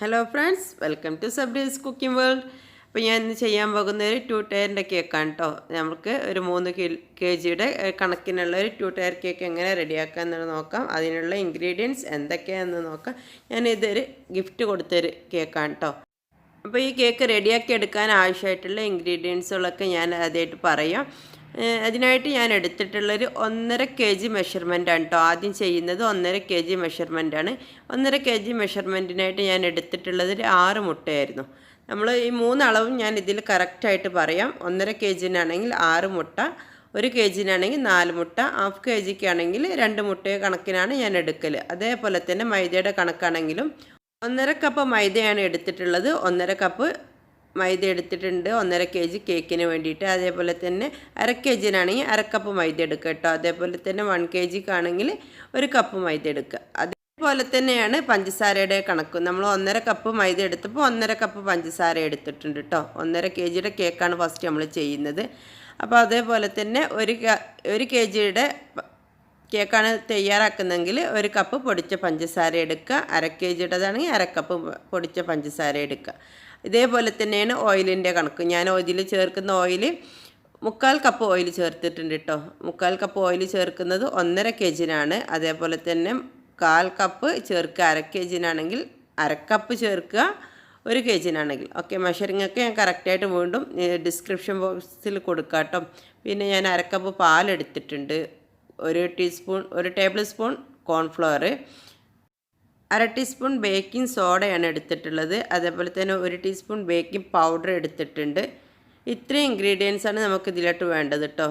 Hello friends, welcome to സബ്രീസ് cooking world. അപ്പോൾ ഞാൻ ഇന്ന് ചെയ്യാൻ പോകുന്ന ഒരു 2 ടയറിൻ്റെ കേക്കാണ് കേട്ടോ. നമുക്ക് ഒരു 3 kg കണക്കിനുള്ള ഒരു 2 ടയർ കേക്ക് എങ്ങനെ റെഡിയാക്കാമെന്ന് നോക്കാം. അതിനുള്ള ഇൻഗ്രീഡിയൻസ് എന്തൊക്കെയാണെന്ന് നോക്കാം. ഞാനിതൊരു ഗിഫ്റ്റ് കൊടുത്തൊരു കേക്കാണ് കേട്ടോ. അപ്പോൾ ഈ കേക്ക് റെഡിയാക്കി എടുക്കാൻ ആവശ്യമായിട്ടുള്ള ഇൻഗ്രീഡിയൻസുകളൊക്കെ ഞാൻ ആദ്യമായിട്ട് പറയാം. അതിനായിട്ട് ഞാൻ എടുത്തിട്ടുള്ളൊരു 1.5 kg മെഷർമെൻറ്റാണ് കേട്ടോ. ആദ്യം ചെയ്യുന്നത് 1.5 kg മെഷർമെൻറ്റാണ്. 1.5 kg മെഷർമെൻറ്റിനായിട്ട് ഞാൻ എടുത്തിട്ടുള്ളത് 6 മുട്ടയായിരുന്നു. നമ്മൾ ഈ 3 അളവും ഞാൻ ഇതിൽ കറക്റ്റായിട്ട് പറയാം. 1.5 kg-നാണെങ്കിൽ 6 മുട്ട, 1 kg-നാണെങ്കിൽ 4 മുട്ട, ഹാഫ് kg-ക്കാണെങ്കിൽ 2 മുട്ടയോ കണക്കിനാണ് ഞാൻ എടുക്കൽ. അതേപോലെ തന്നെ മൈദയുടെ കണക്കാണെങ്കിലും 1.5 കപ്പ് മൈദയാണ് എടുത്തിട്ടുള്ളത്. 1.5 കപ്പ് മൈദ എടുത്തിട്ടുണ്ട് 1.5 kg കേക്കിന് വേണ്ടിയിട്ട്. അതേപോലെ തന്നെ 1/2 kg-നാണെങ്കിൽ 1/2 കപ്പ് മൈദ എടുക്കുക കേട്ടോ. അതേപോലെ തന്നെ 1 kg-ക്കാണെങ്കിൽ 1 കപ്പ് മൈദ എടുക്കുക. അതേപോലെ തന്നെയാണ് പഞ്ചസാരയുടെ കണക്ക്. നമ്മൾ 1.5 കപ്പ് മൈദ എടുത്തപ്പോൾ 1.5 കപ്പ് പഞ്ചസാര എടുത്തിട്ടുണ്ട് കേട്ടോ. 1.5 kg-യുടെ കേക്കാണ് ഫസ്റ്റ് നമ്മൾ ചെയ്യുന്നത്. അപ്പോൾ അതേപോലെ തന്നെ 1 kg-യുടെ കേക്കാണ് തയ്യാറാക്കുന്നതെങ്കിൽ 1 കപ്പ് പൊടിച്ച പഞ്ചസാര എടുക്കുക. 1/2 kg-യുടേതാണെങ്കിൽ 1/2 കപ്പ് പൊടിച്ച പഞ്ചസാര എടുക്കുക. ഇതേപോലെ തന്നെയാണ് ഓയിലിൻ്റെ കണക്ക്. ഞാൻ ഇതിൽ ചേർക്കുന്ന ഓയിൽ 3/4 കപ്പ് ഓയിൽ ചേർത്തിട്ടുണ്ട് കേട്ടോ. 3/4 കപ്പ് ഓയിൽ ചേർക്കുന്നത് 1.5 kg-നാണ്. അതേപോലെ തന്നെ 1/4 കപ്പ് ചേർക്കുക 1/2 kg-നാണെങ്കിൽ, 1/2 കപ്പ് ചേർക്കുക 1 kg-നാണെങ്കിൽ. ഓക്കെ, മെഷറിംഗ് ഒക്കെ ഞാൻ കറക്റ്റായിട്ട് വീണ്ടും ഡിസ്ക്രിപ്ഷൻ ബോക്സിൽ കൊടുക്കാം കേട്ടോ. പിന്നെ ഞാൻ 1/2 കപ്പ് പാലെടുത്തിട്ടുണ്ട്. 1 tablespoon cornflour, 1/2 teaspoon baking സോഡയാണ് എടുത്തിട്ടുള്ളത്. അതേപോലെ തന്നെ 1 ടീസ്പൂൺ ബേക്കിംഗ് പൗഡർ എടുത്തിട്ടുണ്ട്. ഇത്രയും ഇൻഗ്രീഡിയൻസാണ് നമുക്ക് ഇതിലോട്ട് വേണ്ടത് കേട്ടോ.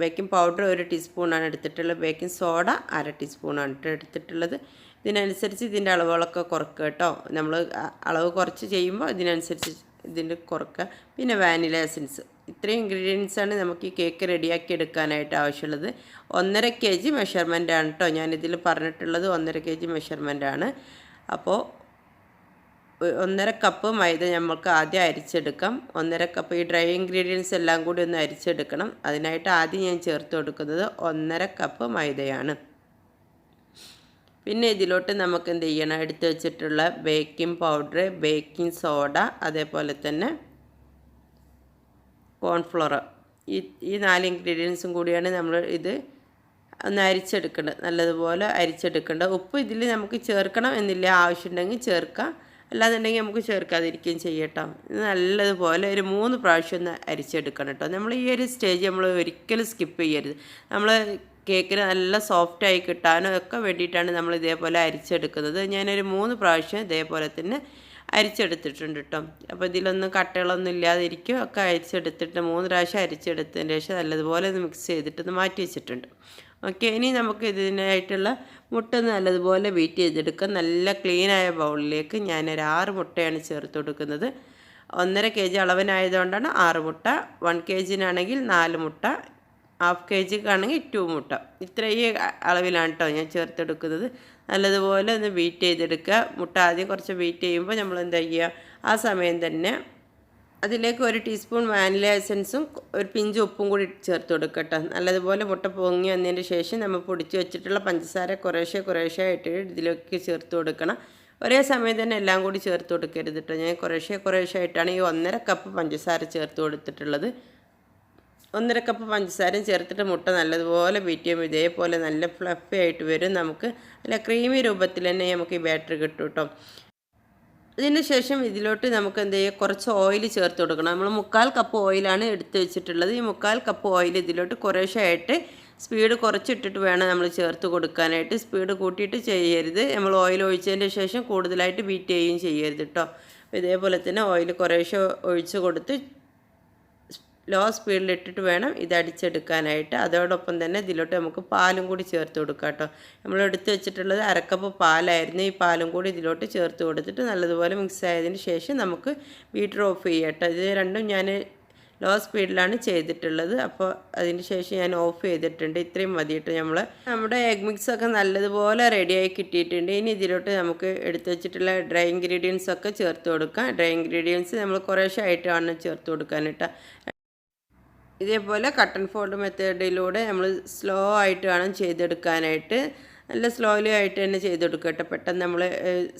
ബേക്കിംഗ് പൗഡർ 1 ടീസ്പൂണാണ് എടുത്തിട്ടുള്ളത്. ബേക്കിംഗ് സോഡ 1/2 ടീസ്പൂണാണ് എടുത്തിട്ടുള്ളത്. ഇതിനനുസരിച്ച് ഇതിൻ്റെ അളവുകളൊക്കെ കുറക്കുക കേട്ടോ. നമ്മൾ അളവ് കുറച്ച് ചെയ്യുമ്പോൾ ഇതിനനുസരിച്ച് ഇതിൻ്റെ കുറക്കുക. പിന്നെ വാനില എസൻസ്. ഇത്രയും ഇൻഗ്രീഡിയൻസാണ് നമുക്ക് ഈ കേക്ക് റെഡിയാക്കി എടുക്കാനായിട്ട് ആവശ്യമുള്ളത്. 1.5 kg മെഷർമെൻറ്റാണ് കേട്ടോ ഞാനിതിൽ പറഞ്ഞിട്ടുള്ളത്. 1.5 kg മെഷർമെൻറ്റാണ്. അപ്പോൾ 1.5 കപ്പ് മൈദ നമുക്ക് ആദ്യം അരിച്ചെടുക്കാം. 1.5 കപ്പ് ഈ ഡ്രൈ ഇൻഗ്രീഡിയൻസ് എല്ലാം കൂടി ഒന്ന് അരിച്ചെടുക്കണം. അതിനായിട്ട് ആദ്യം ഞാൻ ചേർത്ത് കൊടുക്കുന്നത് 1.5 കപ്പ് മൈദയാണ്. പിന്നെ ഇതിലോട്ട് നമുക്ക് എന്ത് ചെയ്യണം, എടുത്ത് വെച്ചിട്ടുള്ള ബേക്കിംഗ് പൗഡർ, ബേക്കിംഗ് സോഡ, അതേപോലെ തന്നെ കോൺഫ്ലോർ, ഈ 4 ഇൻഗ്രീഡിയൻസും കൂടിയാണ് നമ്മൾ ഇത് ഒന്ന് അരിച്ചെടുക്കേണ്ടത്. നല്ലതുപോലെ അരിച്ചെടുക്കേണ്ടത്. ഉപ്പ് ഇതിൽ നമുക്ക് ചേർക്കണം എന്നില്ല, ആവശ്യമുണ്ടെങ്കിൽ ചേർക്കാം, അല്ലാന്നുണ്ടെങ്കിൽ നമുക്ക് ചേർക്കാതിരിക്കുകയും ചെയ്യട്ടോ. ഇത് നല്ലതുപോലെ ഒരു 3 പ്രാവശ്യം ഒന്ന് അരിച്ചെടുക്കണം കേട്ടോ. നമ്മൾ ഈ ഒരു സ്റ്റേജ് നമ്മൾ ഒരിക്കലും സ്കിപ്പ് ചെയ്യരുത്. നമ്മൾ കേക്കിന് നല്ല സോഫ്റ്റായി കിട്ടാനും ഒക്കെ വേണ്ടിയിട്ടാണ് നമ്മൾ ഇതേപോലെ അരിച്ചെടുക്കുന്നത്. ഞാനൊരു 3 പ്രാവശ്യം ഇതേപോലെ തന്നെ അരിച്ചെടുത്തിട്ടുണ്ട് കേട്ടോ. അപ്പോൾ ഇതിലൊന്നും കട്ടകളൊന്നും ഇല്ലാതിരിക്കും. ഒക്കെ അരിച്ചെടുത്തിട്ട് 3 പ്രാവശ്യം അരിച്ചെടുത്തതിന് ശേഷം നല്ലതുപോലെ ഒന്ന് മിക്സ് ചെയ്തിട്ടൊന്ന് മാറ്റി വെച്ചിട്ടുണ്ട്. ഓക്കെ, ഇനി നമുക്ക് ഇതിനായിട്ടുള്ള മുട്ട നല്ലതുപോലെ ബീറ്റ് ചെയ്തെടുക്കാം. നല്ല ക്ലീനായ ബൗളിലേക്ക് ഞാനൊരു 6 മുട്ടയാണ് ചേർത്ത് കൊടുക്കുന്നത്. 1.5 kg അളവിനായതുകൊണ്ടാണ് 6 മുട്ട. 1 kg-നാണെങ്കിൽ 4 മുട്ട, ഹാഫ് kg-ക്കാണെങ്കിൽ 2 മുട്ട. ഇത്രയും അളവിലാണ് കേട്ടോ ഞാൻ ചേർത്തെടുക്കുന്നത്. നല്ലതുപോലെ ഒന്ന് ബീറ്റ് ചെയ്തെടുക്കുക. മുട്ട ആദ്യം കുറച്ച് ബീറ്റ് ചെയ്യുമ്പോൾ നമ്മൾ എന്താ ചെയ്യുക, ആ സമയം തന്നെ അതിലേക്ക് 1 ടീസ്പൂൺ വാനില എസൻസും 1 പിഞ്ച് ഉപ്പും കൂടി ചേർത്ത് കൊടുക്കട്ടെ. നല്ലതുപോലെ മുട്ട പൊങ്ങി വന്നതിന് ശേഷം നമ്മൾ പൊടിച്ച് വെച്ചിട്ടുള്ള പഞ്ചസാര കുറേശ്ശെ ആയിട്ട് ഇതിലേക്ക് ചേർത്ത് കൊടുക്കണം. ഒരേ സമയം തന്നെ എല്ലാം കൂടി ചേർത്ത് കൊടുക്കരുത് കേട്ടോ. ഞാൻ കുറേശ്ശെ ആയിട്ടാണ് ഈ 1.5 കപ്പ് പഞ്ചസാര ചേർത്ത് കൊടുത്തിട്ടുള്ളത്. 1.5 കപ്പ് പഞ്ചസാരയും ചേർത്തിട്ട് മുട്ട നല്ലതുപോലെ ബീറ്റ് ചെയ്യുമ്പോൾ ഇതേപോലെ നല്ല ഫ്ലഫി ആയിട്ട് വരും. നമുക്ക് നല്ല ക്രീമി രൂപത്തിൽ തന്നെ നമുക്ക് ഈ ബാറ്റർ കിട്ടും കേട്ടോ. ഇതിന് ശേഷം ഇതിലോട്ട് നമുക്ക് എന്ത് ചെയ്യുക, കുറച്ച് ഓയിൽ ചേർത്ത് കൊടുക്കണം. നമ്മൾ 3/4 കപ്പ് ഓയിലാണ് എടുത്ത് വെച്ചിട്ടുള്ളത്. ഈ 3/4 കപ്പ് ഓയിൽ ഇതിലോട്ട് കുറേശ്ശെ ആയിട്ട് സ്പീഡ് കുറച്ചിട്ടിട്ട് വേണം നമ്മൾ ചേർത്ത് കൊടുക്കാനായിട്ട്. സ്പീഡ് കൂട്ടിയിട്ട് ചെയ്യരുത്. നമ്മൾ ഓയിൽ ഒഴിച്ചതിന് ശേഷം കൂടുതലായിട്ട് ബീറ്റ് ചെയ്യുകയും ചെയ്യരുത് കേട്ടോ. ഇതേപോലെ തന്നെ ഓയിൽ കുറേശ്ശെ ഒഴിച്ച് കൊടുത്ത് ലോ സ്പീഡിലിട്ടിട്ട് വേണം ഇത് അടിച്ചെടുക്കാനായിട്ട്. അതോടൊപ്പം തന്നെ ഇതിലോട്ട് നമുക്ക് പാലും കൂടി ചേർത്ത് കൊടുക്കാം കേട്ടോ. നമ്മൾ എടുത്ത് വെച്ചിട്ടുള്ളത് 1/2 കപ്പ് പാലായിരുന്നു. ഈ പാലും കൂടി ഇതിലോട്ട് ചേർത്ത് കൊടുത്തിട്ട് നല്ലതുപോലെ മിക്സ് ആയതിന് ശേഷം നമുക്ക് ബീറ്റർ ഓഫ് ചെയ്യാം കേട്ടോ. ഇത് രണ്ടും ഞാൻ ലോ സ്പീഡിലാണ് ചെയ്തിട്ടുള്ളത്. അപ്പോൾ അതിന് ശേഷം ഞാൻ ഓഫ് ചെയ്തിട്ടുണ്ട്. ഇത്രയും മതിയിട്ട് നമ്മുടെ എഗ് മിക്സൊക്കെ നല്ലതുപോലെ റെഡിയായി കിട്ടിയിട്ടുണ്ട്. ഇനി ഇതിലോട്ട് നമുക്ക് എടുത്ത് വെച്ചിട്ടുള്ള ഡ്രൈ ഇൻഗ്രീഡിയൻസ് ഒക്കെ ചേർത്ത് കൊടുക്കാം. ഡ്രൈ ഇൻഗ്രീഡിയൻസ് നമ്മൾ കുറേശ്ശെ ആയിട്ടാണ് ചേർത്ത് കൊടുക്കാൻ കേട്ടോ. ഇതേപോലെ കട്ട് ആൻഡ് ഫോൾഡ് മെത്തേഡിലൂടെ നമ്മൾ സ്ലോ ആയിട്ട് വേണം ചെയ്തെടുക്കാനായിട്ട്. നല്ല സ്ലോലി ആയിട്ട് തന്നെ ചെയ്ത് കൊടുക്കുക കേട്ടോ. പെട്ടെന്ന് നമ്മൾ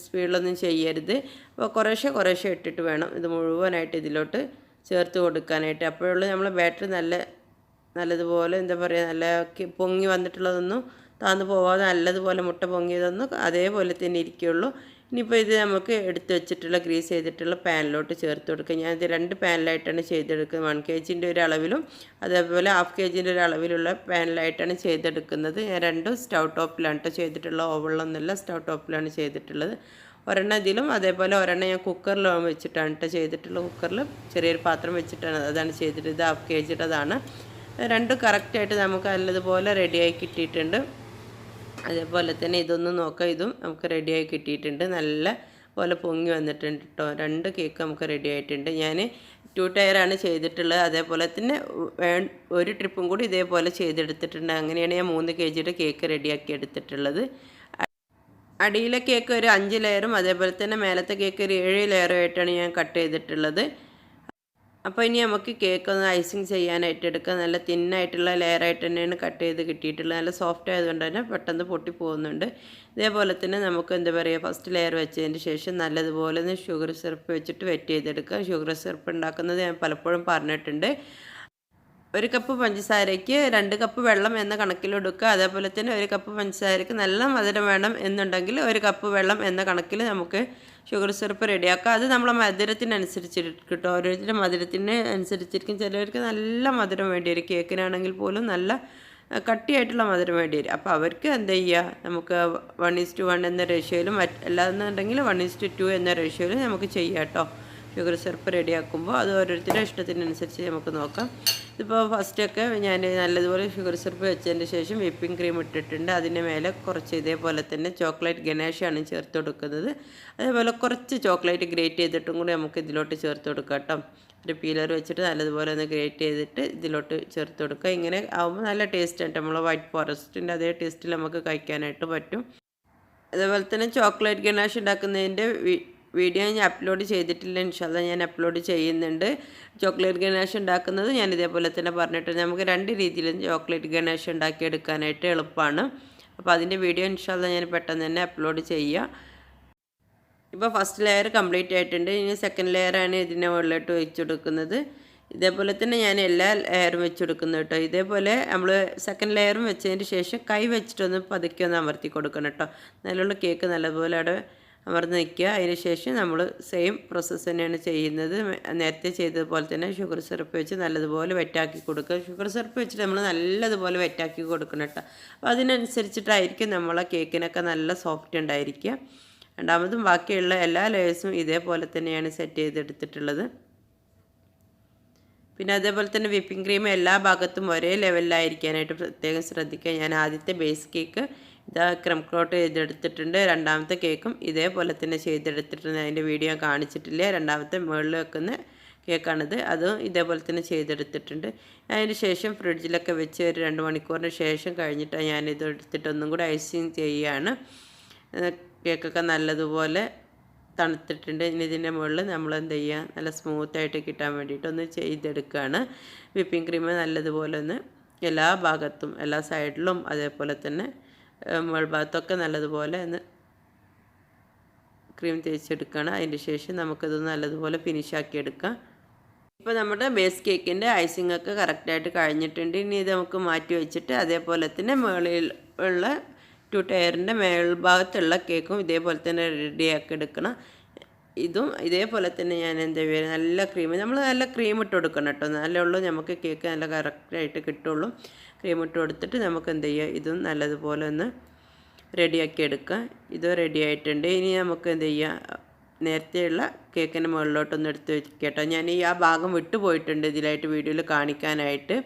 സ്പീഡിലൊന്നും ചെയ്യരുത്. അപ്പോൾ കുറേശ്ശെ ഇട്ടിട്ട് വേണം ഇത് മുഴുവനായിട്ട് ഇതിലോട്ട് ചേർത്ത് കൊടുക്കാനായിട്ട്. അപ്പോഴുള്ള നമ്മൾ ബാറ്ററി നല്ലതുപോലെ എന്താ പറയുക, നല്ല പൊങ്ങി വന്നിട്ടുള്ളതൊന്നും താന്ന് പോവാതെ നല്ലതുപോലെ മുട്ട പൊങ്ങിയതൊന്നും അതേപോലെ തന്നെ ഇരിക്കുകയുള്ളൂ. ഇനിയിപ്പോൾ ഇത് നമുക്ക് എടുത്ത് വെച്ചിട്ടുള്ള ഗ്രീസ് ചെയ്തിട്ടുള്ള പാനിലോട്ട് ചേർത്ത് കൊടുക്കുക. ഞാനിത് 2 പാനിലായിട്ടാണ് ചെയ്തെടുക്കുന്നത്. 1 kg ഒരു അളവിലും അതേപോലെ 1/2 kg ഒരു അളവിലുള്ള പാനിലായിട്ടാണ് ചെയ്തെടുക്കുന്നത്. ഞാൻ 2 സ്റ്റൗ ടോപ്പിലാണ് കേട്ടോ ചെയ്തിട്ടുള്ള, ഓവണിലൊന്നുമല്ല, സ്റ്റൗ ടോപ്പിലാണ് ചെയ്തിട്ടുള്ളത്. ഒരെണ്ണം ഇതിലും അതേപോലെ ഒരെണ്ണം ഞാൻ കുക്കറിൽ വെച്ചിട്ടാണ് കേട്ടോ ചെയ്തിട്ടുള്ളത്. കുക്കറിൽ ചെറിയൊരു പാത്രം വെച്ചിട്ടാണ് അതാണ് ചെയ്തിട്ട്. ഇത് 1/2 kg അതാണ്. 2 കറക്റ്റായിട്ട് നമുക്ക് നല്ലതുപോലെ റെഡിയായി കിട്ടിയിട്ടുണ്ട്. അതേപോലെ തന്നെ ഇതൊന്ന് നോക്കാം, ഇതും നമുക്ക് റെഡിയായി കിട്ടിയിട്ടുണ്ട്. നല്ല പോലെ പൊങ്ങി വന്നിട്ടുണ്ട് കേട്ടോ. 2 കേക്ക് നമുക്ക് റെഡി ആയിട്ടുണ്ട്. ഞാൻ 2 ടയറാണ് ചെയ്തിട്ടുള്ളത്. അതേപോലെ തന്നെ ഒരു ട്രിപ്പും കൂടി ഇതേപോലെ ചെയ്തെടുത്തിട്ടുണ്ട്. അങ്ങനെയാണ് ഞാൻ 3 kg കേക്ക് റെഡിയാക്കി എടുത്തിട്ടുള്ളത്. അടിയിലെ കേക്ക് ഒരു 5 ലെയറും അതേപോലെ തന്നെ മേലത്തെ കേക്ക് ഒരു 7 ലെയറും ആയിട്ടാണ് ഞാൻ കട്ട് ചെയ്തിട്ടുള്ളത്. അപ്പോൾ ഇനി നമുക്ക് കേക്ക് ഒന്ന് ഐസിങ് ചെയ്യാനായിട്ട് എടുക്കാം. നല്ല തിന്നായിട്ടുള്ള ലെയറായിട്ട് തന്നെയാണ് കട്ട് ചെയ്ത് കിട്ടിയിട്ടുള്ളത്. നല്ല സോഫ്റ്റ് ആയതുകൊണ്ട് തന്നെ പെട്ടെന്ന് പൊട്ടി പോകുന്നുണ്ട്. ഇതേപോലെ തന്നെ നമുക്ക് എന്താ പറയുക, ഫസ്റ്റ് ലെയർ വെച്ചതിന് ശേഷം നല്ലതുപോലെ ഒന്ന് ഷുഗർ സിറപ്പ് വെച്ചിട്ട് വെറ്റ് ചെയ്തെടുക്കാം. ഷുഗർ സിറപ്പ് ഉണ്ടാക്കുന്നത് ഞാൻ പലപ്പോഴും പറഞ്ഞിട്ടുണ്ട്. 1 കപ്പ് പഞ്ചസാരയ്ക്ക് 2 കപ്പ് വെള്ളം എന്ന കണക്കിലെടുക്കുക. അതേപോലെ തന്നെ 1 കപ്പ് പഞ്ചസാരയ്ക്ക് നല്ല മധുരം വേണം എന്നുണ്ടെങ്കിൽ 1 കപ്പ് വെള്ളം എന്ന കണക്കിൽ നമുക്ക് ഷുഗർ സിറപ്പ് റെഡിയാക്കുക. അത് നമ്മളെ മധുരത്തിനനുസരിച്ചിരിക്കും കേട്ടോ. ഓരോരുത്തരുടെ മധുരത്തിന് അനുസരിച്ചിരിക്കും. ചിലവർക്ക് നല്ല മധുരം വേണ്ടി വരും. കേക്കിനാണെങ്കിൽ പോലും നല്ല കട്ടിയായിട്ടുള്ള മധുരം വേണ്ടി വരും. അപ്പോൾ അവർക്ക് എന്ത് ചെയ്യുക, നമുക്ക് 1:1 എന്ന റേഷ്യോയിലും അല്ലാന്നുണ്ടെങ്കിൽ 1:2 എന്ന റേഷ്യോയിലും നമുക്ക് ചെയ്യാം കേട്ടോ. ഷുഗർ സിറപ്പ് റെഡിയാക്കുമ്പോൾ അത് ഓരോരുത്തരുടെ ഇഷ്ടത്തിനനുസരിച്ച് നമുക്ക് നോക്കാം. ഇതിപ്പോൾ ഫസ്റ്റൊക്കെ ഞാൻ നല്ലതുപോലെ ഷുഗർ സിറപ്പ് വെച്ചതിന് ശേഷം വിപ്പിംഗ് ക്രീം ഇട്ടിട്ടുണ്ട്. അതിൻ്റെ മേലെ കുറച്ച് ഇതേപോലെ തന്നെ ചോക്ലേറ്റ് ഗനാഷാണ് ചേർത്ത് കൊടുക്കുന്നത്. അതേപോലെ കുറച്ച് ചോക്ലേറ്റ് ഗ്രേറ്റ് ചെയ്തിട്ടും കൂടി നമുക്ക് ഇതിലോട്ട് ചേർത്ത് കൊടുക്കാം കേട്ടോ. ഒരു പീലർ വെച്ചിട്ട് നല്ലതുപോലെ ഒന്ന് ഗ്രേറ്റ് ചെയ്തിട്ട് ഇതിലോട്ട് ചേർത്ത് കൊടുക്കുക. ഇങ്ങനെ ആകുമ്പോൾ നല്ല ടേസ്റ്റാണ്. നമ്മൾ വൈറ്റ് ഫോറസ്റ്റിൻ്റെ അതേ ടേസ്റ്റിൽ നമുക്ക് കഴിക്കാനായിട്ട് പറ്റും. അതേപോലെ തന്നെ ചോക്ലേറ്റ് ഗനാഷ് ഉണ്ടാക്കുന്നതിൻ്റെ വീഡിയോ ഞാൻ അപ്ലോഡ് ചെയ്തിട്ടില്ല. ഇൻഷാല്ലാ ഞാൻ അപ്ലോഡ് ചെയ്യുന്നുണ്ട്. ചോക്ലേറ്റ് ഗനാഷ് ഉണ്ടാക്കുന്നത് ഞാൻ ഇതേപോലെ തന്നെ പറഞ്ഞിട്ടുണ്ട്. നമുക്ക് 2 രീതിയിലും ചോക്ലേറ്റ് ഗനാഷ് ഉണ്ടാക്കിയെടുക്കാനായിട്ട് എളുപ്പമാണ്. അപ്പോൾ അതിൻ്റെ വീഡിയോ ഇൻഷാല്ലാ ഞാൻ പെട്ടെന്ന് തന്നെ അപ്ലോഡ് ചെയ്യാം. ഇപ്പോൾ ഫസ്റ്റ് ലെയർ കംപ്ലീറ്റ് ആയിട്ടുണ്ട്. ഇനി സെക്കൻഡ് ലെയറാണ് ഇതിൻ്റെ മുകളിലോട്ട് വെച്ച് കൊടുക്കുന്നത്. ഇതേപോലെ തന്നെ ഞാൻ എല്ലാ ലെയറും വെച്ച് കൊടുക്കുന്നു കേട്ടോ. ഇതേപോലെ നമ്മൾ സെക്കൻഡ് ലെയറും വെച്ചതിന് ശേഷം കൈ വെച്ചിട്ടൊന്ന് പതുക്കെ ഒന്ന് അമർത്തി കൊടുക്കണം കേട്ടോ. നല്ലോണം കേക്ക് നല്ലതുപോലെ അവിടെ അമർന്ന് നിൽക്കുക. അതിന് ശേഷം നമ്മൾ സെയിം പ്രോസസ്സ് തന്നെയാണ് ചെയ്യുന്നത്. നേരത്തെ ചെയ്തതുപോലെ തന്നെ ഷുഗർ സിറപ്പ് വെച്ച് നല്ലതുപോലെ വെറ്റാക്കി കൊടുക്കുക. ഷുഗർ സിറപ്പ് വെച്ചിട്ട് നമ്മൾ നല്ലതുപോലെ വെറ്റാക്കി കൊടുക്കണം കേട്ടോ. അപ്പോൾ അതിനനുസരിച്ചിട്ടായിരിക്കും നമ്മളെ കേക്കിനൊക്കെ നല്ല സോഫ്റ്റ് ഉണ്ടായിരിക്കുക. രണ്ടാമതും ബാക്കിയുള്ള എല്ലാ ലെയേഴ്സും ഇതേപോലെ തന്നെയാണ് സെറ്റ് ചെയ്തെടുത്തിട്ടുള്ളത്. പിന്നെ അതേപോലെ തന്നെ വിപ്പിംഗ് ക്രീം എല്ലാ ഭാഗത്തും ഒരേ ലെവലിലായിരിക്കാനായിട്ട് പ്രത്യേകം ശ്രദ്ധിക്കുക. ഞാൻ ആദ്യത്തെ ബേസ് കേക്ക് ഇതാ ക്രം കോട്ട് ചെയ്തെടുത്തിട്ടുണ്ട്. രണ്ടാമത്തെ കേക്കും ഇതേപോലെ തന്നെ ചെയ്തെടുത്തിട്ടുണ്ട്. അതിൻ്റെ വീഡിയോ കാണിച്ചിട്ടില്ല. രണ്ടാമത്തെ മുകളിൽ വെക്കുന്ന കേക്കാണിത്. അതും ഇതേപോലെ തന്നെ ചെയ്തെടുത്തിട്ടുണ്ട്. അതിന് ശേഷം ഫ്രിഡ്ജിലൊക്കെ വെച്ച് ഒരു 2 മണിക്കൂറിന് ശേഷം കഴിഞ്ഞിട്ട് ഞാനിത് എടുത്തിട്ട് ഒന്നും കൂടി ഐസിങ് ചെയ്യുകയാണ്. കേക്കൊക്കെ നല്ലതുപോലെ തണുത്തിട്ടുണ്ട്. ഇനി ഇതിൻ്റെ മുകളിൽ നമ്മൾ എന്ത് ചെയ്യുക, നല്ല സ്മൂത്തായിട്ട് കിട്ടാൻ വേണ്ടിയിട്ട് ഒന്ന് ചെയ്തെടുക്കുകയാണ്. വിപ്പിംഗ് ക്രീം നല്ലതുപോലെ ഒന്ന് എല്ലാ ഭാഗത്തും എല്ലാ സൈഡിലും അതേപോലെ തന്നെ മുകൾ ഭാഗത്തൊക്കെ നല്ലതുപോലെ ഒന്ന് ക്രീം തേച്ചെടുക്കുകയാണ്. അതിന് ശേഷം നമുക്കത് നല്ലതുപോലെ ഫിനിഷാക്കി എടുക്കാം. ഇപ്പോൾ നമ്മുടെ ബേസ് കേക്കിൻ്റെ ഐസിങ് ഒക്കെ കറക്റ്റായിട്ട് കഴിഞ്ഞിട്ടുണ്ട്. ഇനി ഇത് നമുക്ക് മാറ്റി വെച്ചിട്ട് അതേപോലെ തന്നെ മുകളിൽ ഉള്ള 2 ടയറിൻ്റെ മേൽഭാഗത്തുള്ള കേക്കും ഇതേപോലെ തന്നെ റെഡിയാക്കി എടുക്കണം. ഇതും ഇതേപോലെ തന്നെ ഞാൻ എന്താ ചെയ്യുക, നല്ല ക്രീം നമ്മൾ നല്ല ക്രീം ഇട്ട് കൊടുക്കണം കേട്ടോ. നല്ല ഉള്ളൂ നമുക്ക് കേക്ക് നല്ല കറക്റ്റായിട്ട് കിട്ടുള്ളൂ. ക്രീം ഇട്ട് കൊടുത്തിട്ട് നമുക്ക് എന്ത് ചെയ്യുക, ഇതും നല്ലതുപോലെ ഒന്ന് റെഡിയാക്കി എടുക്കുക. ഇത് റെഡി ആയിട്ടുണ്ട്. ഇനി നമുക്ക് എന്ത് ചെയ്യുക, നേരത്തെയുള്ള കേക്കിൻ്റെ മുകളിലോട്ടൊന്ന് എടുത്ത് വെക്കട്ടോ. ഞാൻ ആ ഭാഗം വിട്ടു പോയിട്ടുണ്ട് ഇതിലായിട്ട് വീഡിയോയിൽ കാണിക്കാനായിട്ട്.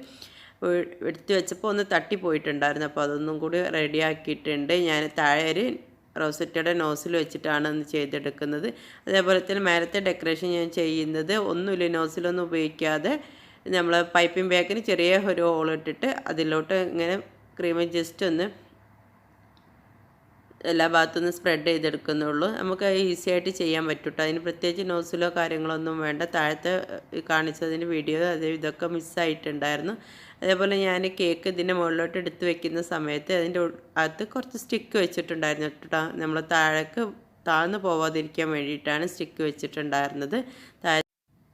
എടുത്ത് വെച്ചപ്പോൾ ഒന്ന് തട്ടിപ്പോയിട്ടുണ്ടായിരുന്നു. അപ്പോൾ അതൊന്നും കൂടി റെഡിയാക്കിയിട്ടുണ്ട്. ഞാൻ താഴെ ഒരു റോസറ്റയുടെ നോസിൽ വെച്ചിട്ടാണ് ഒന്ന് ചെയ്തെടുക്കുന്നത്. അതേപോലെ തന്നെ മേലത്തെ ഡെക്കറേഷൻ ഞാൻ ചെയ്യുന്നത് ഒന്നുമില്ല, നോസിലൊന്നും ഉപയോഗിക്കാതെ നമ്മൾ പൈപ്പിംഗ് ബാഗിന് ചെറിയ ഒരു ഹോൾ ഇട്ടിട്ട് അതിലോട്ട് ഇങ്ങനെ ക്രീം ജസ്റ്റ് ഒന്ന് എല്ലാ ഭാഗത്തുനിന്ന് സ്പ്രെഡ് ചെയ്തെടുക്കുന്നുള്ളൂ. നമുക്ക് ഈസി ആയിട്ട് ചെയ്യാൻ പറ്റും കേട്ടോ. അതിന് പ്രത്യേകിച്ച് നോസിലോ കാര്യങ്ങളൊന്നും വേണ്ട. താഴത്തെ കാണിച്ചതിന് വീഡിയോ ഇതൊക്കെ മിസ്സായിട്ടുണ്ടായിരുന്നു. അതേപോലെ ഞാൻ കേക്ക് ഇതിൻ്റെ മുകളിലോട്ട് എടുത്ത് വെക്കുന്ന സമയത്ത് അതിൻ്റെ അകത്ത് കുറച്ച് സ്റ്റിക്ക് വെച്ചിട്ടുണ്ടായിരുന്നു കേട്ടോ. നമ്മൾ താഴ്ന്നു പോവാതിരിക്കാൻ വേണ്ടിയിട്ടാണ് സ്റ്റിക്ക് വെച്ചിട്ടുണ്ടായിരുന്നത്.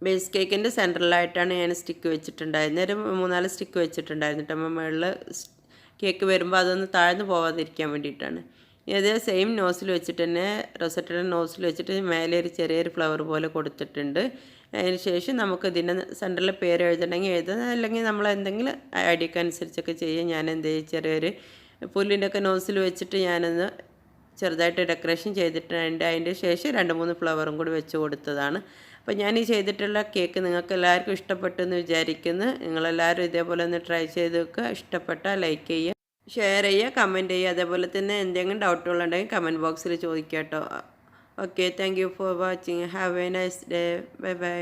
ബേസ് കേക്കിൻ്റെ സെൻറ്ററിലായിട്ടാണ് ഞാൻ സ്റ്റിക്ക് വെച്ചിട്ടുണ്ടായിരുന്നത്. ഒരു 3-4 സ്റ്റിക്ക് വെച്ചിട്ടുണ്ടായിരുന്നു കേട്ടോ. നമ്മൾ മുകളിൽ കേക്ക് വരുമ്പോൾ അതൊന്ന് താഴ്ന്നു പോവാതിരിക്കാൻ വേണ്ടിയിട്ടാണ്. അതേ സെയിം നോസിൽ വെച്ചിട്ട് തന്നെ റൊസറ്റയുടെ നോസിൽ വെച്ചിട്ട് മേലെ ഒരു ചെറിയൊരു ഫ്ലവർ പോലെ കൊടുത്തിട്ടുണ്ട്. അതിന് ശേഷം നമുക്ക് ഇതിൻ്റെ സെൻറ്ററിൽ പേര് എഴുതണമെങ്കിൽ എഴുതാം, അല്ലെങ്കിൽ നമ്മൾ എന്തെങ്കിലും ഐഡിയക്ക് അനുസരിച്ചൊക്കെ ചെയ്യാം. ഞാൻ എന്ത് ചെയ്യും, ചെറിയൊരു പുല്ലിൻ്റെ ഒക്കെ നോസിൽ വെച്ചിട്ട് ഞാനൊന്ന് ചെറുതായിട്ട് ഡെക്കറേഷൻ ചെയ്തിട്ടുണ്ട്. അതിൻ്റെ ശേഷം 2-3 ഫ്ലവറും കൂടി വെച്ച് കൊടുത്തതാണ്. അപ്പോൾ ഞാൻ ഈ ചെയ്തിട്ടുള്ള കേക്ക് നിങ്ങൾക്ക് എല്ലാവർക്കും ഇഷ്ടപ്പെട്ടു എന്ന് വിചാരിക്കുന്നു. നിങ്ങളെല്ലാവരും ഇതേപോലെ ഒന്ന് ട്രൈ ചെയ്ത് വെക്കുക. ഇഷ്ടപ്പെട്ടാൽ ലൈക്ക് ചെയ്യുക, ഷെയർ ചെയ്യുക, കമൻറ്റ് ചെയ്യുക. അതേപോലെ തന്നെ എന്തെങ്കിലും ഡൗട്ടുകളുണ്ടെങ്കിൽ കമൻറ്റ് ബോക്സിൽ ചോദിക്കാം കേട്ടോ. Okay, thank you for watching. Have A nice day. Bye bye.